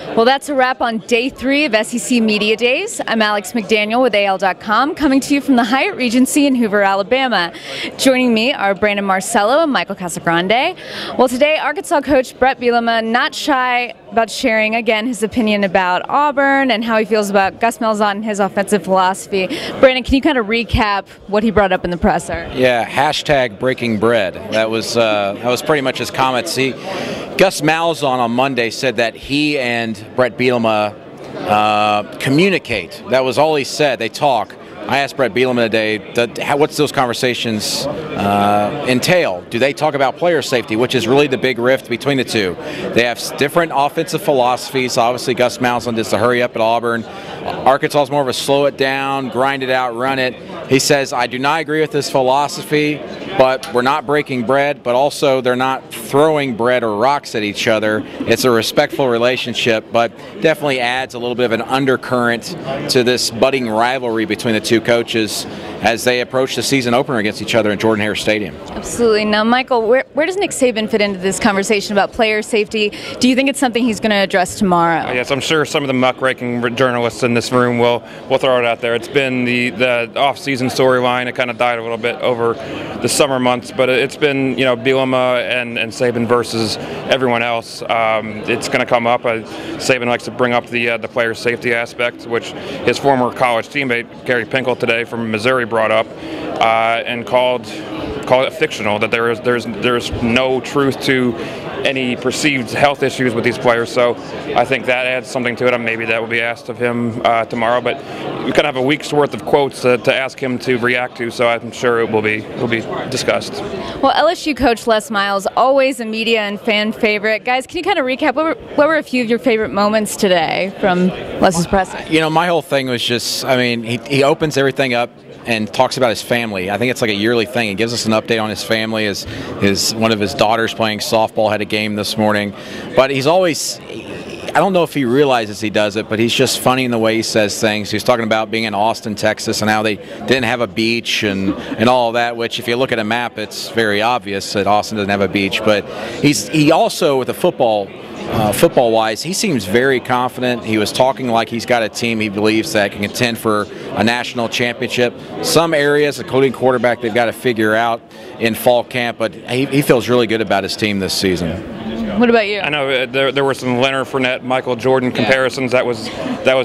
Well, that's a wrap on day 3 of SEC Media Days. I'm Alex McDaniel with AL.com, coming to you from the Hyatt Regency in Hoover, Alabama. Joining me are Brandon Marcello and Michael Casagrande. Well, today, Arkansas coach Bret Bielema not shy about sharing, again, his opinion about Auburn and how he feels about Gus Malzahn and his offensive philosophy. Brandon, can you kind of recap what he brought up in the presser? Yeah, hashtag breaking bread. That was pretty much his comments. Gus Malzahn on Monday said that he and Bret Bielema communicate. That was all he said. They talk. I asked Bret Bielema today, what's those conversations entail? Do they talk about player safety, which is really the big rift between the two? They have different offensive philosophies. Obviously, Gus Malzahn does the hurry up at Auburn. Arkansas is more of a slow it down, grind it out, run it. He says, I do not agree with this philosophy, but we're not breaking bread, but also they're not throwing bread or rocks at each other. It's a respectful relationship, but definitely adds a little bit of an undercurrent to this budding rivalry between the two coaches as they approach the season opener against each other in Jordan-Hare Stadium. Absolutely. Now, Michael, where does Nick Saban fit into this conversation about player safety? Do you think it's something he's going to address tomorrow? Yes, I'm sure some of the muckraking journalists in this room will throw it out there. It's been the off-season storyline. It kind of died a little bit over the summer months, but it's been, Bielema and Saban versus everyone else. It's going to come up. Saban likes to bring up the player safety aspect, which his former college teammate Gary Pinkel today from Missouri brought up and called it fictional, that there's no truth to any perceived health issues with these players. So I think that adds something to it. Maybe that will be asked of him tomorrow, but we kind of have a week's worth of quotes to ask him to react to, so I'm sure it will be discussed. Well, LSU coach Les Miles, always a media and fan favorite. Guys, can you kind of recap what were a few of your favorite moments today from Les's presser? My whole thing was just, he opens everything up and talks about his family. I think it's like a yearly thing. He gives us an update on his family. One of his daughters playing softball had a game this morning. But he's always, I don't know if he realizes he does it, but he's just funny in the way he says things. He's talking about being in Austin, Texas, and how they didn't have a beach and all of that, which if you look at a map, it's very obvious that Austin doesn't have a beach. But he also, with the football-wise, he seems very confident. He was talking like he's got a team he believes that can contend for a national championship. Some areas, including quarterback, they've got to figure out in fall camp, but he feels really good about his team this season. What about you? I know there were some Leonard Fournette, Michael Jordan comparisons. That was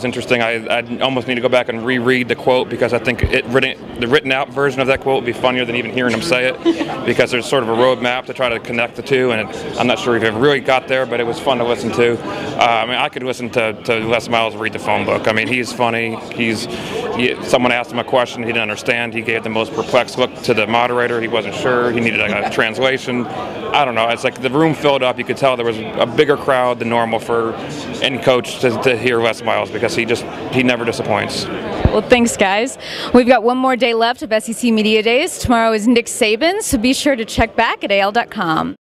interesting. I almost need to go back and reread the quote, because I think the written out version of that quote would be funnier than even hearing him say it, because there's sort of a roadmap to try to connect the two, and I'm not sure if it really got there, but it was fun to listen to. I could listen to Les Miles read the phone book. He's funny. Someone asked him a question he didn't understand. He gave the most perplexed look to the moderator. He wasn't sure. He needed a translation. I don't know. It's like the room filled up. You could tell there was a bigger crowd than normal for any coach to hear Les Miles, because he never disappoints. Well, thanks, guys. We've got one more day left of SEC Media Days. Tomorrow is Nick Saban, so be sure to check back at AL.com.